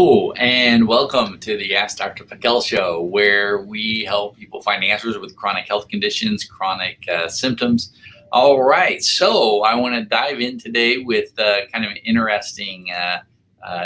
Hello and welcome to the Ask Dr. Pickel show, where we help people find answers with chronic health conditions, chronic symptoms. All right, so I want to dive in today with kind of interesting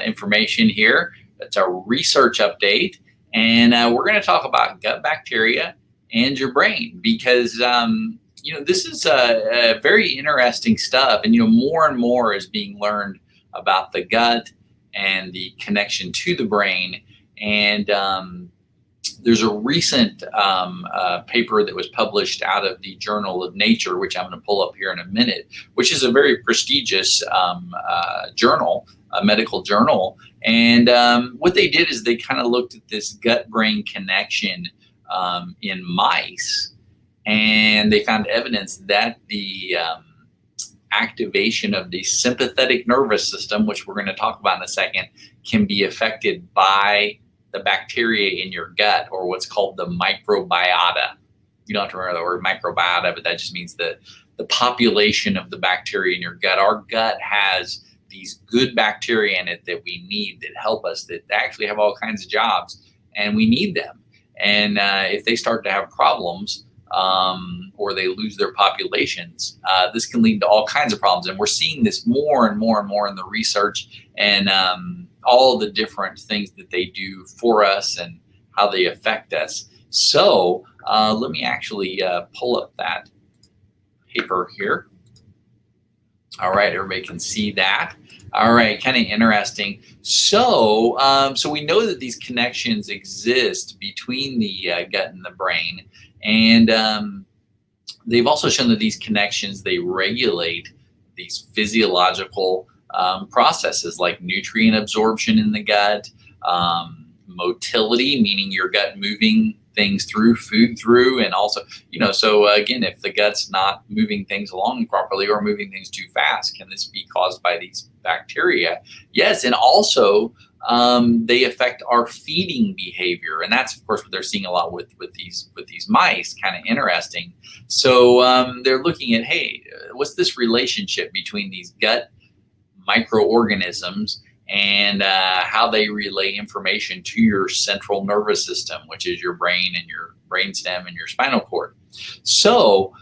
information here. It's a research update, and we're going to talk about gut bacteria and your brain because this is very interesting stuff, and more and more is being learned about the gut and the connection to the brain. And there's a recent paper that was published out of the Journal of Nature, which I'm going to pull up here in a minute, which is a very prestigious journal, a medical journal. And what they did is they kind of looked at this gut-brain connection in mice, and they found evidence that the activation of the sympathetic nervous system, which we're going to talk about in a second, can be affected by the bacteria in your gut, or what's called the microbiota. You don't have to remember the word microbiota, but that just means the population of the bacteria in your gut. Our gut has these good bacteria in it that we need, that help us, that actually have all kinds of jobs, and we need them. And if they start to have problems, or they lose their populations, this can lead to all kinds of problems. And we're seeing this more and more and more in the research, and all the different things that they do for us and how they affect us. So let me actually pull up that paper here. All right, everybody can see that. All right, kind of interesting. So, so we know that these connections exist between the gut and the brain. And they've also shown that these connections, they regulate these physiological processes like nutrient absorption in the gut, motility, meaning your gut moving things through, food through, and also, so again, if the gut's not moving things along properly or moving things too fast, can this be caused by these bacteria? Yes, and also they affect our feeding behavior, and that's of course what they're seeing a lot with these mice. Kind of interesting. So they're looking at, hey, what's this relationship between these gut microorganisms and how they relay information to your central nervous system, which is your brain and your brainstem and your spinal cord. So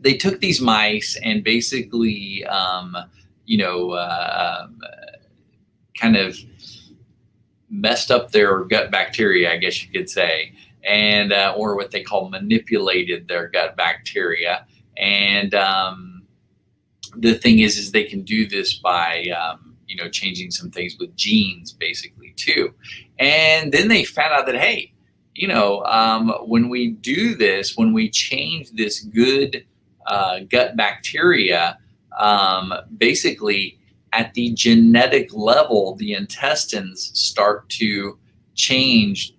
they took these mice and basically, kind of messed up their gut bacteria, I guess you could say, and or what they call manipulated their gut bacteria. And the thing is they can do this by changing some things with genes, basically, too. And then they found out that, hey, when we do this, when we change this good gut bacteria, basically at the genetic level, the intestines start to change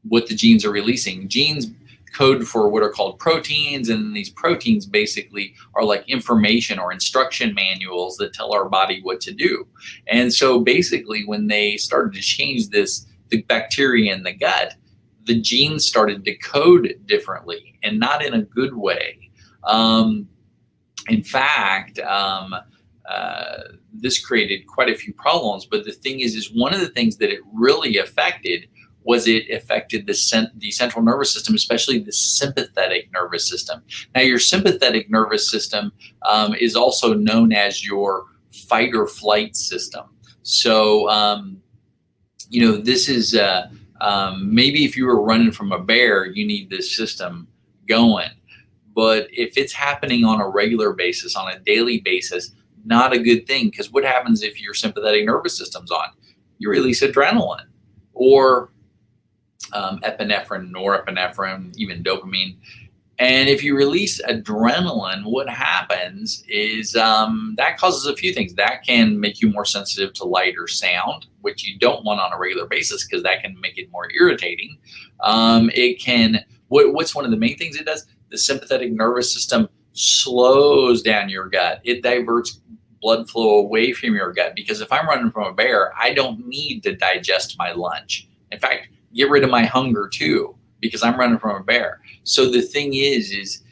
what the genes are releasing. Genes code for what are called proteins, and these proteins basically are like information or instruction manuals that tell our body what to do. And so basically when they started to change this, the bacteria in the gut, the genes started to code differently, and not in a good way. In fact, this created quite a few problems, but the thing is one of the things that it really affected was it affected the central nervous system, especially the sympathetic nervous system. Now, your sympathetic nervous system is also known as your fight or flight system. So, this is maybe if you were running from a bear, you need this system going. But if it's happening on a regular basis, on a daily basis, not a good thing, because what happens if your sympathetic nervous system's on? You release adrenaline or epinephrine, norepinephrine, even dopamine. And if you release adrenaline, what happens is that causes a few things. That can make you more sensitive to light or sound, which you don't want on a regular basis because that can make it more irritating. It can, what's one of the main things it does? The sympathetic nervous system slows down your gut. It diverts blood flow away from your gut, because if I'm running from a bear, I don't need to digest my lunch. In fact, get rid of my hunger too, because I'm running from a bear. So the thing is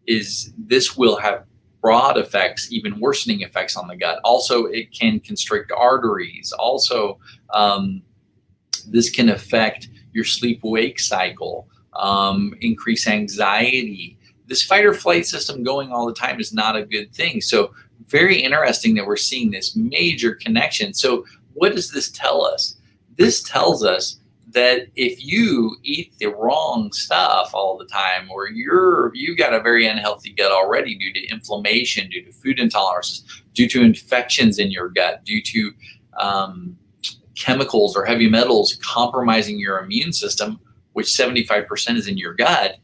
this will have broad effects, even worsening effects on the gut. Also, it can constrict arteries. Also, this can affect your sleep-wake cycle, increase anxiety. This fight or flight system going all the time is not a good thing. So very interesting that we're seeing this major connection. So what does this tell us? This tells us that if you eat the wrong stuff all the time, or you've got a very unhealthy gut already due to inflammation, due to food intolerances, due to infections in your gut, due to chemicals or heavy metals compromising your immune system, which 75% is in your gut,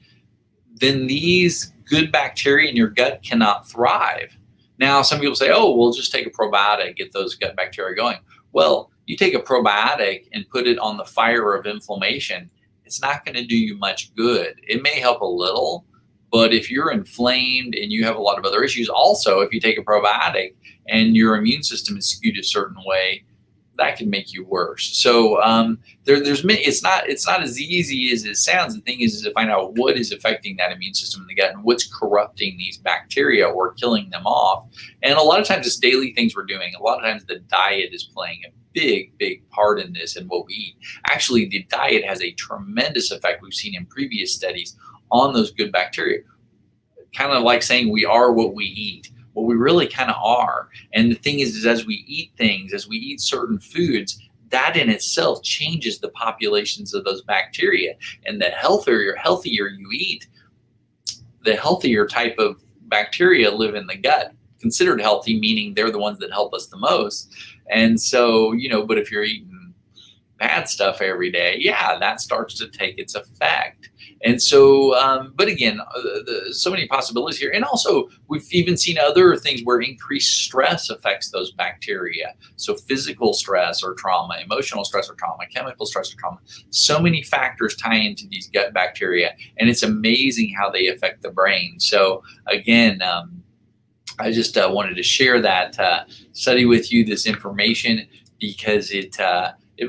then these good bacteria in your gut cannot thrive. Now, some people say, oh, we'll just take a probiotic, get those gut bacteria going. Well, you take a probiotic and put it on the fire of inflammation, it's not going to do you much good. It may help a little, but if you're inflamed and you have a lot of other issues, also, if you take a probiotic and your immune system is skewed a certain way, that can make you worse. So it's not as easy as it sounds. The thing is to find out what is affecting that immune system in the gut and what's corrupting these bacteria or killing them off. And a lot of times it's daily things we're doing. A lot of times the diet is playing a big part in this and what we eat. Actually, the diet has a tremendous effect we've seen in previous studies on those good bacteria. Kind of like saying we are what we eat. Well, we really kind of are. And the thing is as we eat things, as we eat certain foods, that in itself changes the populations of those bacteria. And the healthier you eat, the healthier type of bacteria live in the gut. Considered healthy, meaning they're the ones that help us the most. And so, but if you're eating bad stuff every day, yeah, that starts to take its effect. And so, but again, so many possibilities here. And also, we've even seen other things where increased stress affects those bacteria. So physical stress or trauma, emotional stress or trauma, chemical stress or trauma. So many factors tie into these gut bacteria. And it's amazing how they affect the brain. So again, I just wanted to share that study with you, this information, because it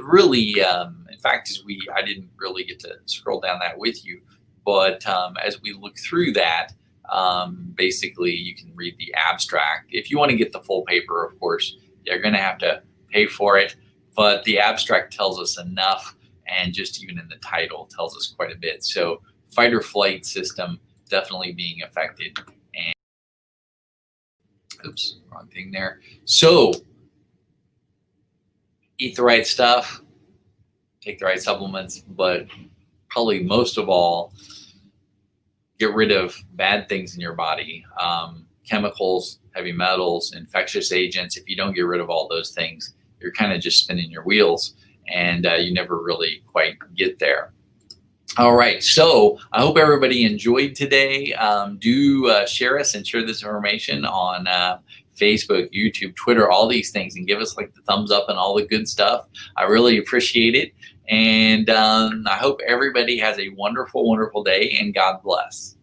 really, in fact, I didn't really get to scroll down that with you, but as we look through that, basically you can read the abstract. If you want to get the full paper, of course, you're going to have to pay for it, but the abstract tells us enough, and just even in the title tells us quite a bit. So fight or flight system definitely being affected. And oops, wrong thing there. So eat the right stuff, take the right supplements, but probably most of all, get rid of bad things in your body, chemicals, heavy metals, infectious agents. If you don't get rid of all those things, you're kind of just spinning your wheels, and you never really quite get there. All right, so I hope everybody enjoyed today. Do share us and share this information on Facebook, YouTube, Twitter, all these things, and give us like the thumbs up and all the good stuff. I really appreciate it. And I hope everybody has a wonderful, wonderful day, and God bless.